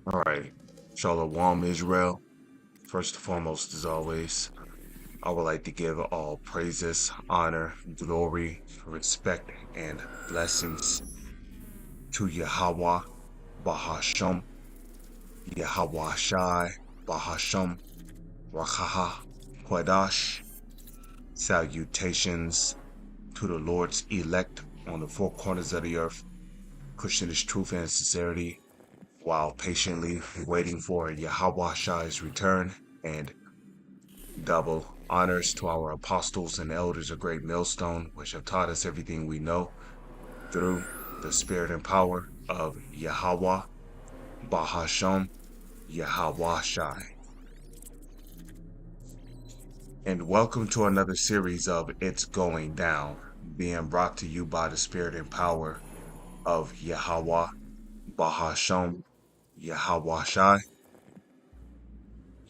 All right. Shalom, Israel. First and foremost, as always, I would like to give all praises, honor, glory, respect, and blessings to Yahweh, Bahasham, Yahweh Shai, Bahasham, Rakaha, Quadash. Salutations to the Lord's elect on the four corners of the earth, pushing his truth and sincerity while patiently waiting for Yahweh Shai's return, and double honors to our apostles and elders of Great Millstone, which have taught us everything we know through the spirit and power of Yahweh, Bahasham, Yahweh Shai. And welcome to another series of It's Going Down, being brought to you by the spirit and power of Yahweh, Bahasham, Yahweh Shai.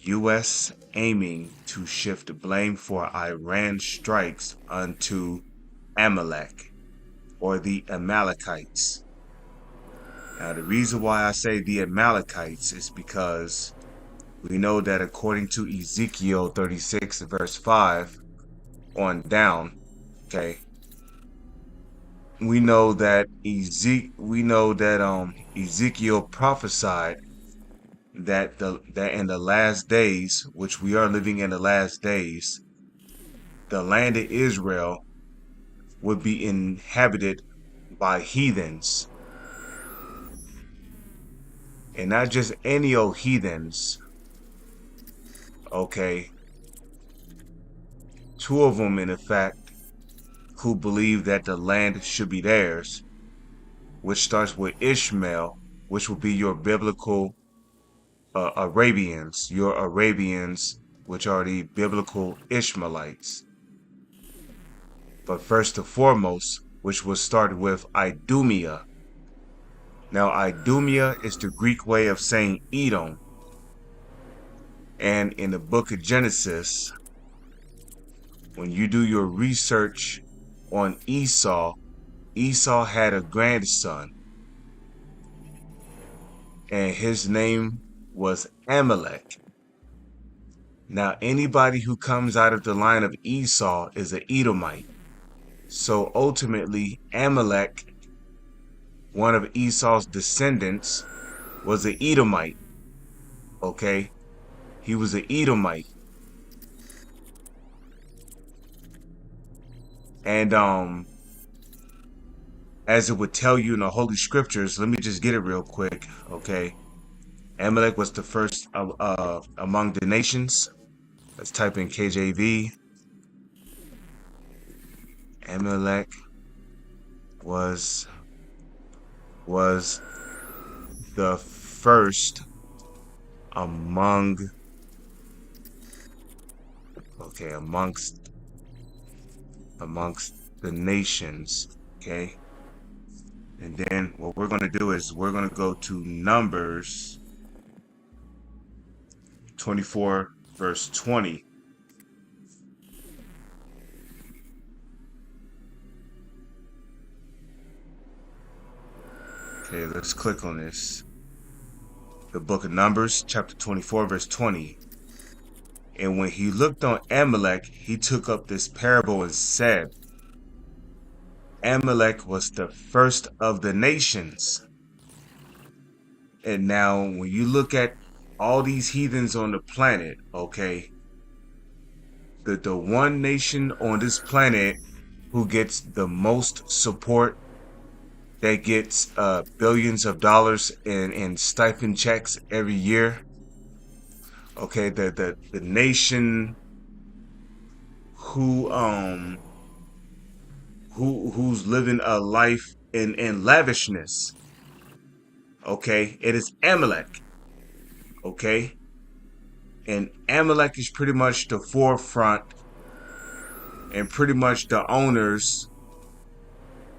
U.S. aiming to shift blame for Iran strikes unto Amalek, or the Amalekites. Now, the reason why I say the Amalekites is because we know that according to Ezekiel 36, verse 5 on down, okay, we know that Ezekiel prophesied that in the last days, which we are living in the last days, the land of Israel would be inhabited by heathens, and not just any old heathens. Okay, two of them, in fact, who believe that the land should be theirs, which starts with Ishmael, which will be your biblical Arabians, which are the biblical Ishmaelites. But first and foremost, which will start with Idumea. Now, Idumea is the Greek way of saying Edom. And in the book of Genesis, when you do your research on Esau, Esau had a grandson, and his name was Amalek. Now, anybody who comes out of the line of Esau is an Edomite. So ultimately, Amalek, one of Esau's descendants, was an Edomite. Okay? He was an Edomite. And as it would tell you in the Holy Scriptures, let me just get it real quick, okay? Amalek was the first among the nations. Let's type in KJV. Amalek was the first amongst the nations, okay? And then what we're going to do is we're going to go to Numbers 24 verse 20. Okay, let's click on this. The book of Numbers, chapter 24, verse 20. And when he looked on Amalek, he took up this parable and said, Amalek was the first of the nations. And now when you look at all these heathens on the planet, okay, the one nation on this planet who gets the most support, that gets billions of dollars in stipend checks every year, okay, the nation who's living a life in lavishness, okay, it is Amalek, okay, and Amalek is pretty much the forefront and pretty much the owners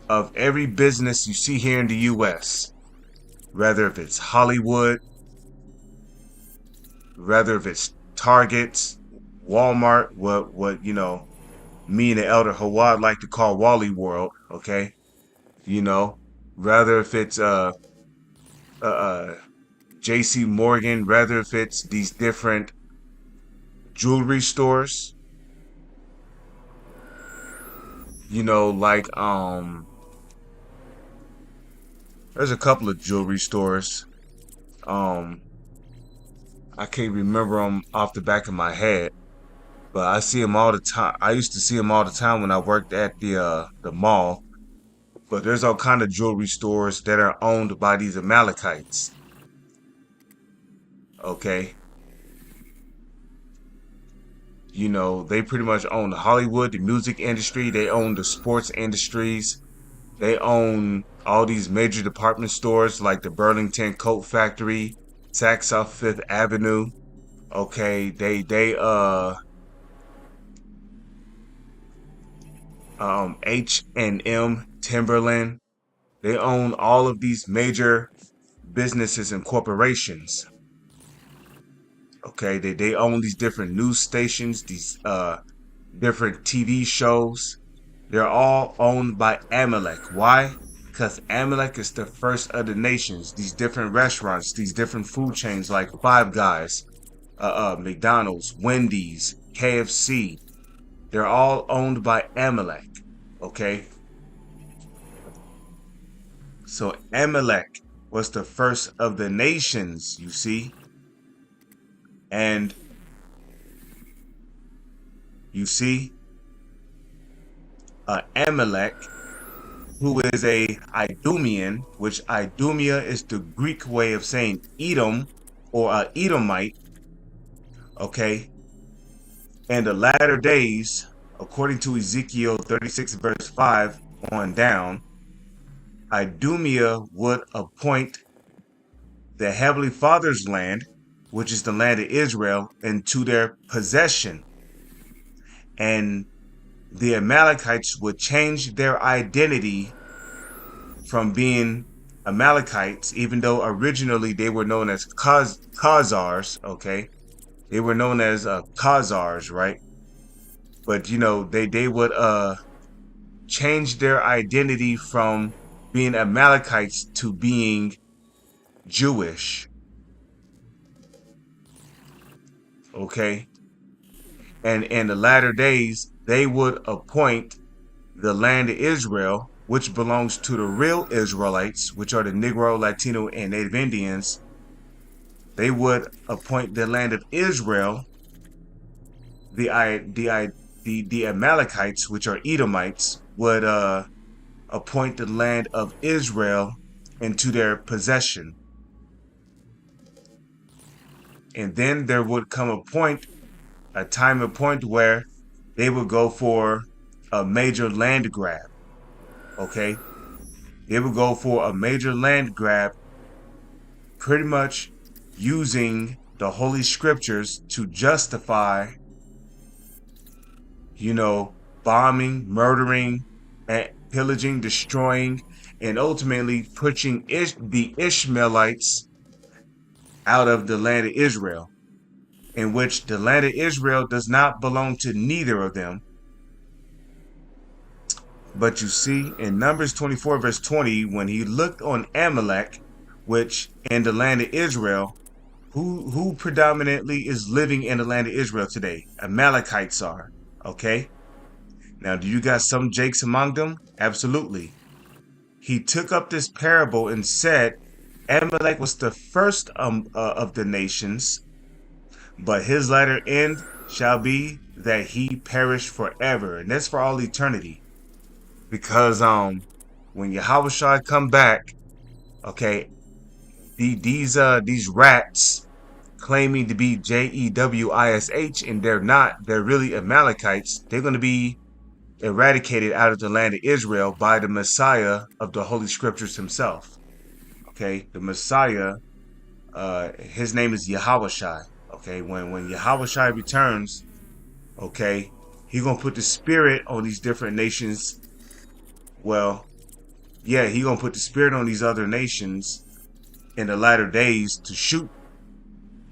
of every business you see here in the U.S., whether if it's Hollywood, whether if it's Target, Walmart, what me and the elder Hawad like to call Wally World, okay? Rather if it's J.C. Morgan, whether if it's these different jewelry stores, like there's a couple of jewelry stores. Um, I can't remember them off the back of my head, but I see them all the time. I used to see them all the time when I worked at the mall. But there's all kind of jewelry stores that are owned by these Amalekites. Okay, they pretty much own the Hollywood, the music industry. They own the sports industries. They own all these major department stores like the Burlington Coat Factory, Saks South Fifth Avenue. Okay, they H&M, Timberland. They own all of these major businesses and corporations. Okay, they own these different news stations, these different TV shows. They're all owned by Amalek. Why? Because Amalek is the first of the nations. These different restaurants, these different food chains like Five Guys, McDonald's, Wendy's, KFC. They're all owned by Amalek. Okay? So Amalek was the first of the nations, you see? And you see, Amalek, who is a Idumean, which Idumea is the Greek way of saying Edom or Edomite, okay? In the latter days, according to Ezekiel 36 verse 5 on down, Idumea would appoint the Heavenly Father's land, which is the land of Israel, into their possession. And the Amalekites would change their identity from being Amalekites, even though originally they were known as Khazars, okay? They were known as Khazars, right? But they would change their identity from being Amalekites to being Jewish. Okay? And in the latter days, they would appoint the land of Israel, which belongs to the real Israelites, which are the Negro, Latino, and Native Indians. They would appoint the land of Israel, the Amalekites, which are Edomites, would appoint the land of Israel into their possession. And then there would come a time and point where they would go for a major land grab. Okay? They would go for a major land grab, pretty much using the Holy Scriptures to justify, bombing, murdering, and pillaging, destroying, and ultimately pushing the Ishmaelites out of the land of Israel, in which the land of Israel does not belong to neither of them. But you see, in Numbers 24 verse 20, when he looked on Amalek, which in the land of Israel, who predominantly is living in the land of Israel today? Amalekites are. Okay? Now, do you got some Jakes among them? Absolutely. He took up this parable and said, Amalek was the first of the nations, but his latter end shall be that he perish forever. And that's for all eternity. Because when Yahushua come back, okay, these rats claiming to be Jewish, and they're not, they're really Amalekites, they're going to be eradicated out of the land of Israel by the Messiah of the Holy Scriptures himself. Okay, the Messiah, his name is Yahushua. Okay, when Yahushua returns, okay, he's gonna put the spirit on these different nations. Well, yeah, he's gonna put the spirit on these other nations in the latter days to shoot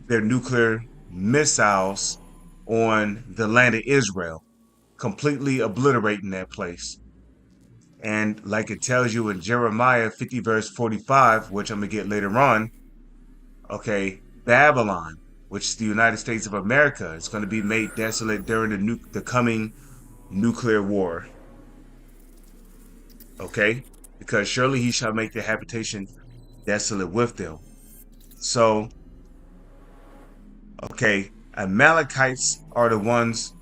their nuclear missiles on the land of Israel, completely obliterating that place. And like it tells you in Jeremiah 50 verse 45, which I'm going to get later on, Okay, Babylon, which is the United States of America, is going to be made desolate during the coming nuclear war. Okay, because surely he shall make their habitation desolate with them. So, okay, Amalekites are the ones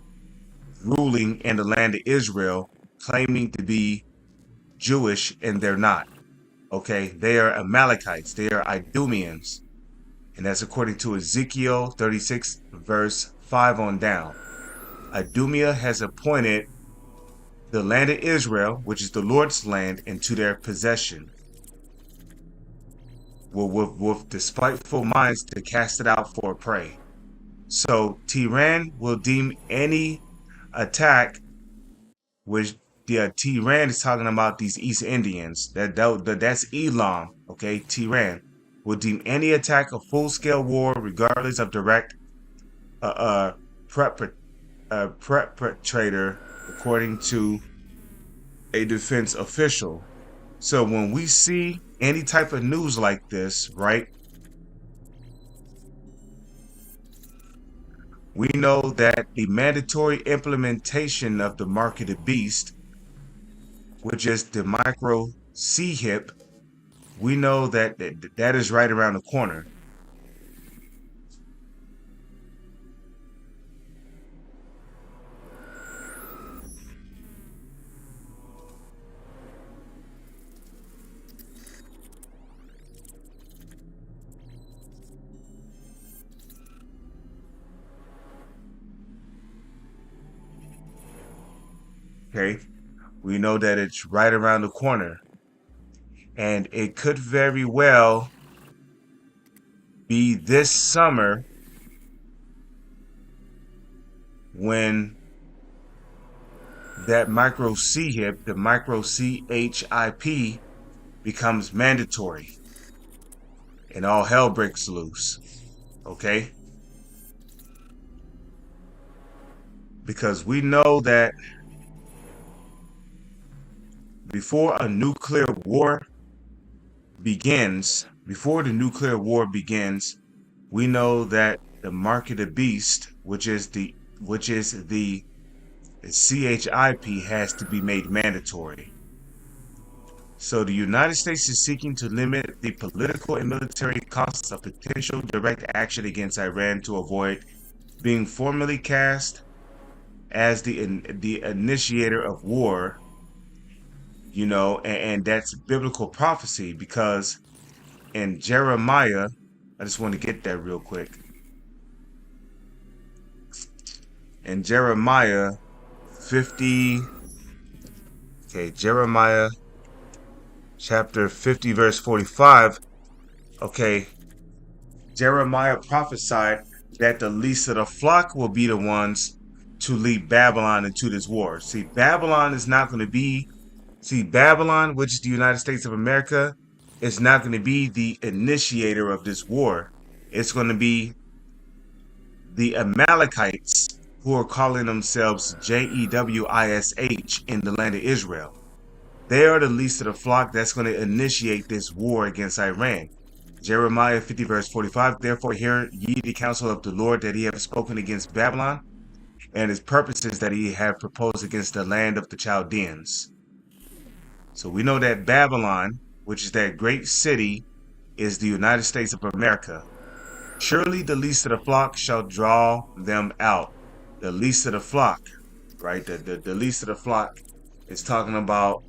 ruling in the land of Israel, claiming to be Jewish, and they're not. Okay, they are Amalekites, they are Idumeans, and that's according to Ezekiel 36, verse 5 on down. Idumea has appointed the land of Israel, which is the Lord's land, into their possession, with despiteful minds to cast it out for a prey. So Tehran will deem any attack, which the Tehran is talking about these East Indians. That's Elam. Okay, Tehran will deem any attack a full-scale war, regardless of direct perpetrator, according to a defense official. So when we see any type of news like this, right, we know that the mandatory implementation of the mark of the beast, which is the micro CHIP, we know that is right around the corner. Okay, we know that it's right around the corner, and it could very well be this summer when that micro CHIP, the micro CHIP, becomes mandatory and all hell breaks loose. Okay, because we know that before the nuclear war begins, we know that the mark of the beast, which is the CHIP, has to be made mandatory. So the United States is seeking to limit the political and military costs of potential direct action against Iran to avoid being formally cast as the initiator of war. You know, and that's biblical prophecy, because in Jeremiah, I just want to get that real quick. In Jeremiah 50, okay, Jeremiah chapter 50, verse 45, okay, Jeremiah prophesied that the least of the flock will be the ones to lead Babylon into this war. See, Babylon, which is the United States of America, is not going to be the initiator of this war. It's going to be the Amalekites, who are calling themselves JEWISH in the land of Israel. They are the least of the flock that's going to initiate this war against Iran. Jeremiah 50, verse 45, therefore hear ye the counsel of the Lord, that he hath spoken against Babylon, and his purposes that he hath proposed against the land of the Chaldeans. So we know that Babylon, which is that great city, is the United States of America. Surely the least of the flock shall draw them out. The least of the flock, right? The least of the flock is talking about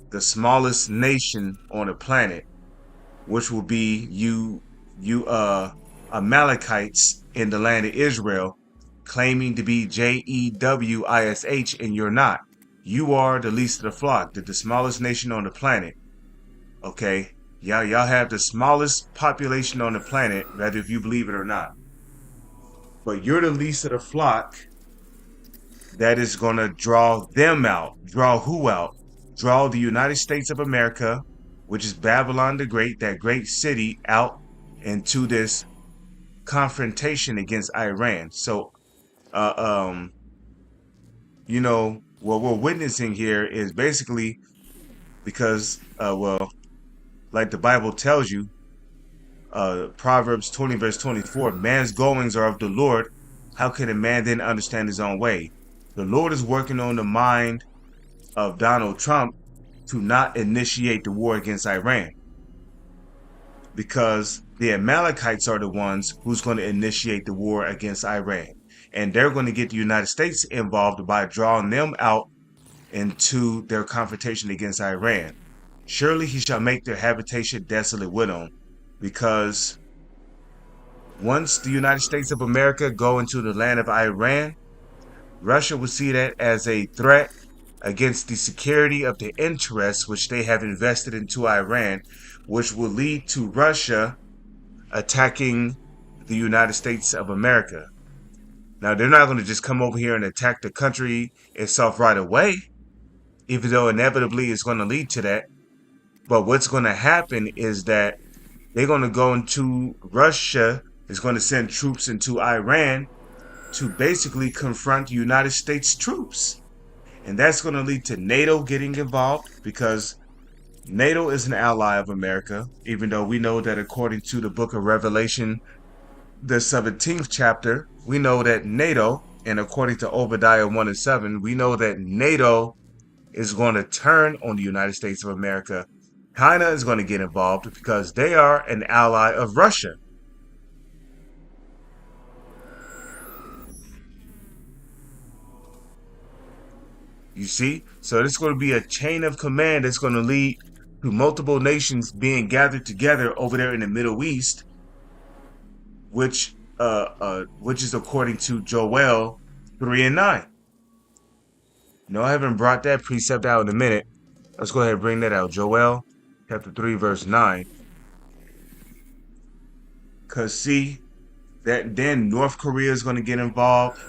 the smallest nation on the planet, which will be you Amalekites in the land of Israel, claiming to be JEWISH, and you're not. You are the least of the flock, the smallest nation on the planet. Okay, y'all have the smallest population on the planet, whether if you believe it or not. But you're the least of the flock that is going to draw them out. Draw who out? Draw the United States of America, which is Babylon the Great, that great city, out into this confrontation against Iran. So, you know, what we're witnessing here is basically because, well, like the Bible tells you, Proverbs 20 verse 24, man's goings are of the Lord. How can a man then understand his own way? The Lord is working on the mind of Donald Trump to not initiate the war against Iran, because the Amalekites are the ones who's going to initiate the war against Iran. And they're going to get the United States involved by drawing them out into their confrontation against Iran. Surely he shall make their habitation desolate with them, because once the United States of America go into the land of Iran, Russia will see that as a threat against the security of the interests which they have invested into Iran, which will lead to Russia attacking the United States of America. Now, they're not going to just come over here and attack the country itself right away, even though inevitably it's going to lead to that. But what's going to happen is that they're going to go into Russia, is going to send troops into Iran to basically confront United States troops. And that's going to lead to NATO getting involved, because NATO is an ally of America, even though we know that according to the book of Revelation, the 17th chapter, we know that NATO, and according to Obadiah 1 and 7, we know that NATO is going to turn on the United States of America. China is going to get involved because they are an ally of Russia. You see? So there's going to be a chain of command that's going to lead to multiple nations being gathered together over there in the Middle East, which is according to Joel 3 and 9. No, I haven't brought that precept out in a minute. Let's go ahead and bring that out. Joel chapter 3 verse 9. Because see, that then North Korea is going to get involved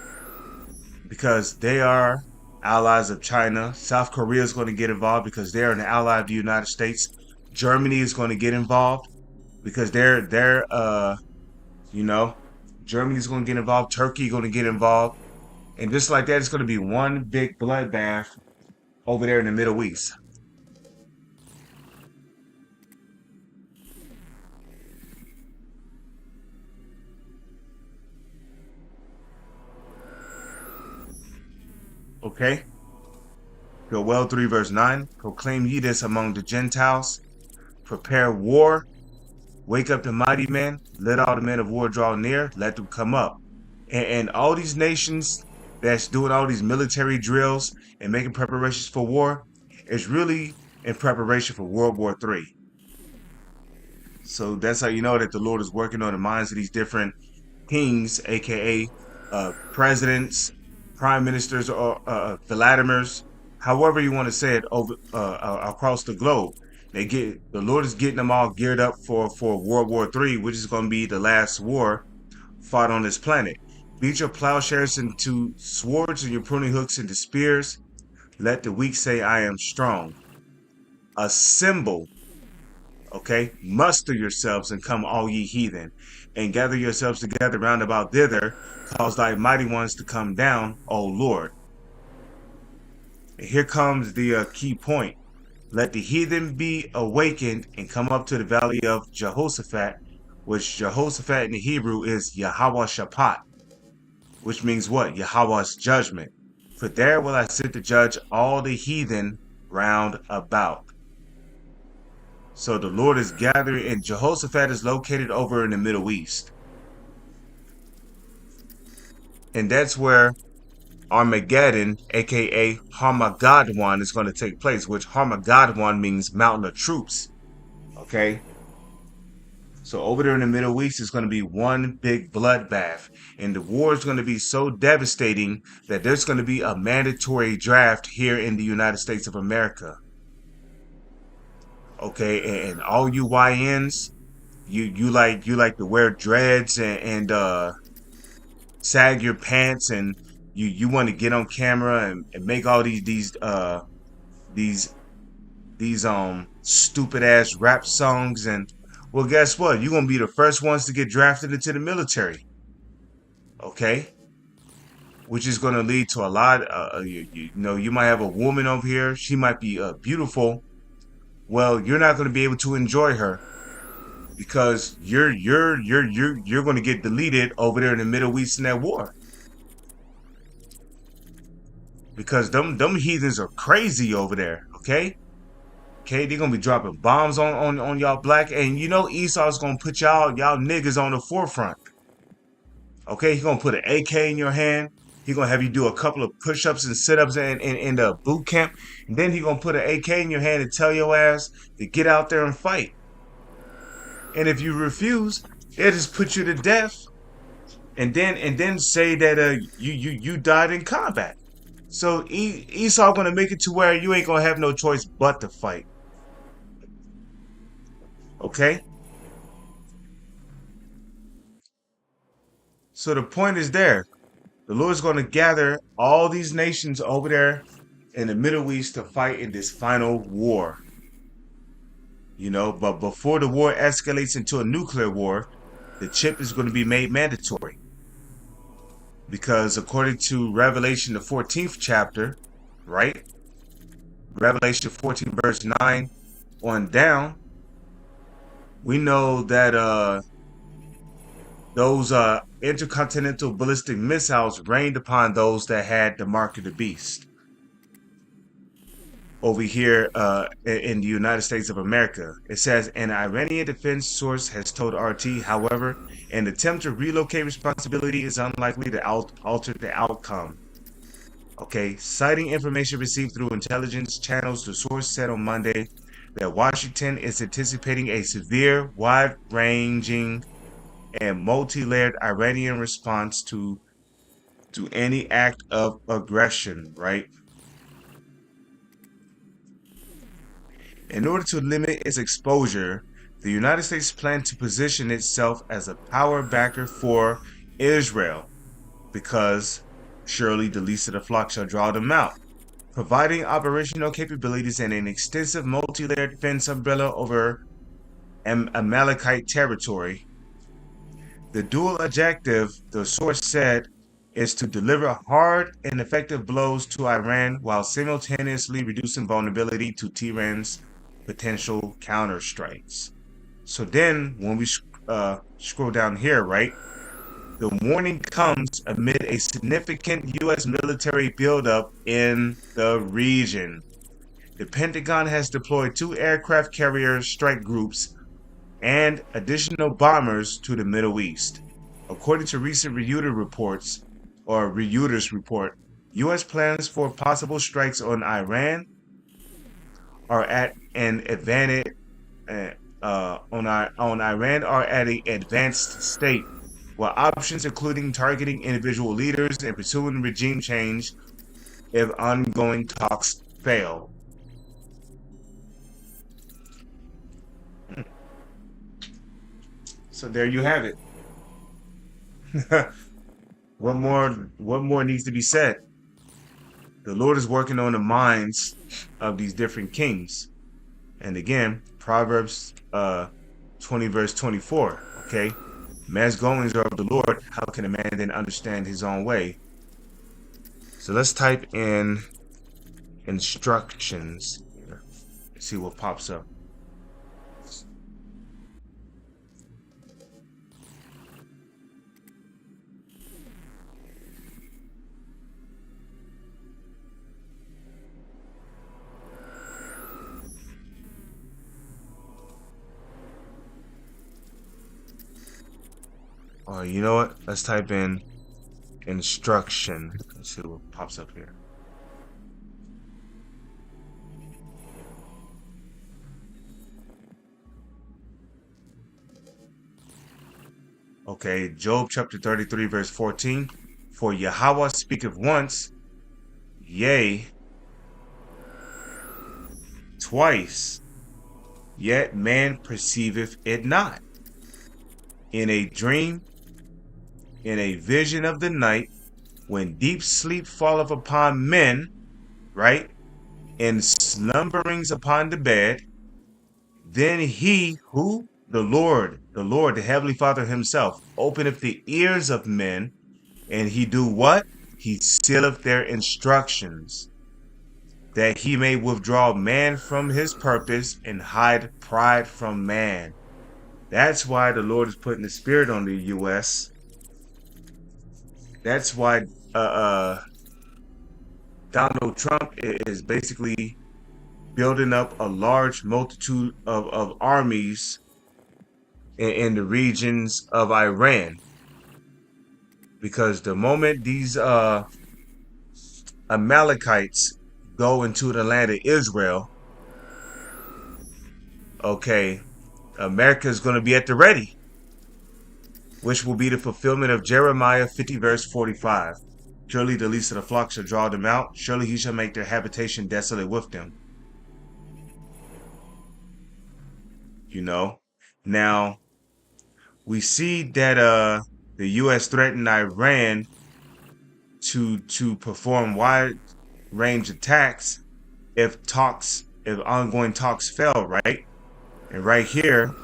because they are allies of China. South Korea is going to get involved because they're an ally of the United States. Germany is going to get involved because they're Germany's going to get involved. Turkey going to get involved. And just like that, it's going to be one big bloodbath over there in the Middle East. Okay? Joel 3 verse 9. Proclaim ye this among the Gentiles. Prepare war. Wake up the mighty men. Let all the men of war draw near. Let them come up. And all these nations that's doing all these military drills and making preparations for war is really in preparation for World War III. So that's how you know that the Lord is working on the minds of these different kings, aka presidents, prime ministers, or Vladimirs, however you want to say it, over across the globe. The Lord is getting them all geared up for World War III, which is going to be the last war fought on this planet. Beat your plowshares into swords and your pruning hooks into spears. Let the weak say, I am strong. Assemble, okay? Muster yourselves and come, all ye heathen, and gather yourselves together round about thither. Cause thy mighty ones to come down, O Lord. And here comes the key point. Let the heathen be awakened and come up to the valley of Jehoshaphat, which Jehoshaphat in the Hebrew is Yahweh Shaphat, which means what? Yahweh's judgment. For there will I sit to judge all the heathen round about. So the Lord is gathering, and Jehoshaphat is located over in the Middle East. And that's where Armageddon, aka Harmageddon, is going to take place, which Harmageddon means mountain of troops. Okay? So over there in the Middle East is going to be one big bloodbath. And the war is going to be so devastating that there's going to be a mandatory draft here in the United States of America. Okay, and all you YNs, you like to wear dreads and sag your pants, and you want to get on camera and make all these stupid ass rap songs. And well, guess what? You're gonna be the first ones to get drafted into the military. Okay, which is gonna lead to a lot. You might have a woman over here. She might be beautiful. Well, you're not gonna be able to enjoy her because you're going to get deleted over there in the Middle East in that war, because them heathens are crazy over there. Okay, they're gonna be dropping bombs on y'all black, and you know Esau's gonna put y'all niggas on the forefront. Okay, he's gonna put an AK in your hand. He's gonna have you do a couple of push-ups and sit-ups in the boot camp. And then he's gonna put an AK in your hand and tell your ass to get out there and fight. And if you refuse, they'll just put you to death, and then say that you died in combat. So Esau gonna make it to where you ain't gonna have no choice but to fight. Okay? So the point is there. The Lord's going to gather all these nations over there in the Middle East to fight in this final war. You know, but before the war escalates into a nuclear war, the chip is going to be made mandatory. Because according to Revelation, the 14th chapter, right? Revelation 14 verse 9 on down, we know that those intercontinental ballistic missiles rained upon those that had the mark of the beast over here in the United States of America. It says an Iranian defense source has told RT, however, an attempt to relocate responsibility is unlikely to alter the outcome. Okay, citing information received through intelligence channels, the source said on Monday that Washington is anticipating a severe, wide-ranging, and multi-layered Iranian response to any act of aggression, right? In order to limit its exposure, the United States plans to position itself as a power backer for Israel, because surely the least of the flock shall draw them out, providing operational capabilities and an extensive multi-layered defense umbrella over Amalekite territory. The dual objective, the source said, is to deliver hard and effective blows to Iran while simultaneously reducing vulnerability to Tehran's potential counterstrikes. So then, when we scroll down here, right, the warning comes amid a significant U.S. military buildup in the region. The Pentagon has deployed 2 aircraft carrier strike groups and additional bombers to the Middle East. According to recent Reuters report, U.S. plans for possible strikes on Iran are at an advanced Iran are at an advanced state, while options including targeting individual leaders and pursuing regime change if ongoing talks fail. So there you have it. What more needs to be said? The Lord is working on the minds of these different kings. And again, Proverbs 20 verse 24, okay? Man's goings are of the Lord. How can a man then understand his own way? So let's type in instructions here. See what pops up. You know what? Let's type in instruction. Let's see what pops up here. Okay, Job chapter 33 verse 14. For Yahweh speaketh once, yea, twice, yet man perceiveth it not. In a dream, in a vision of the night, when deep sleep falleth upon men, right, in slumberings upon the bed, then he who, the Lord, the Heavenly Father himself, openeth the ears of men, and he do what? He sealeth their instructions, that he may withdraw man from his purpose and hide pride from man. That's why the Lord is putting the spirit on the U.S. That's why uh, uh, Donald Trump is basically building up a large multitude of armies in the regions of Iran. Because the moment these Amalekites go into the land of Israel, okay, America is going to be at the ready, which will be the fulfillment of Jeremiah 50 verse 45. Surely the least of the flock shall draw them out. Surely he shall make their habitation desolate with them. You know, now we see that the U.S. threatened Iran to perform wide range attacks if ongoing talks fail, right? And right here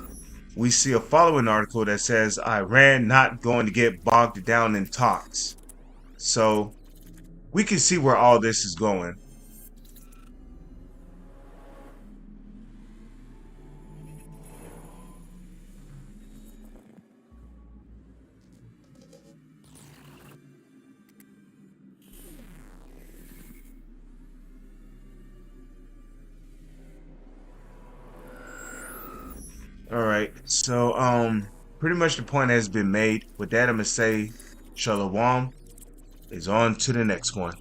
we see a following article that says Iran not going to get bogged down in talks. So we can see where all this is going. All right. So pretty much the point has been made. With that, I'm gonna say Shalom is on to the next one.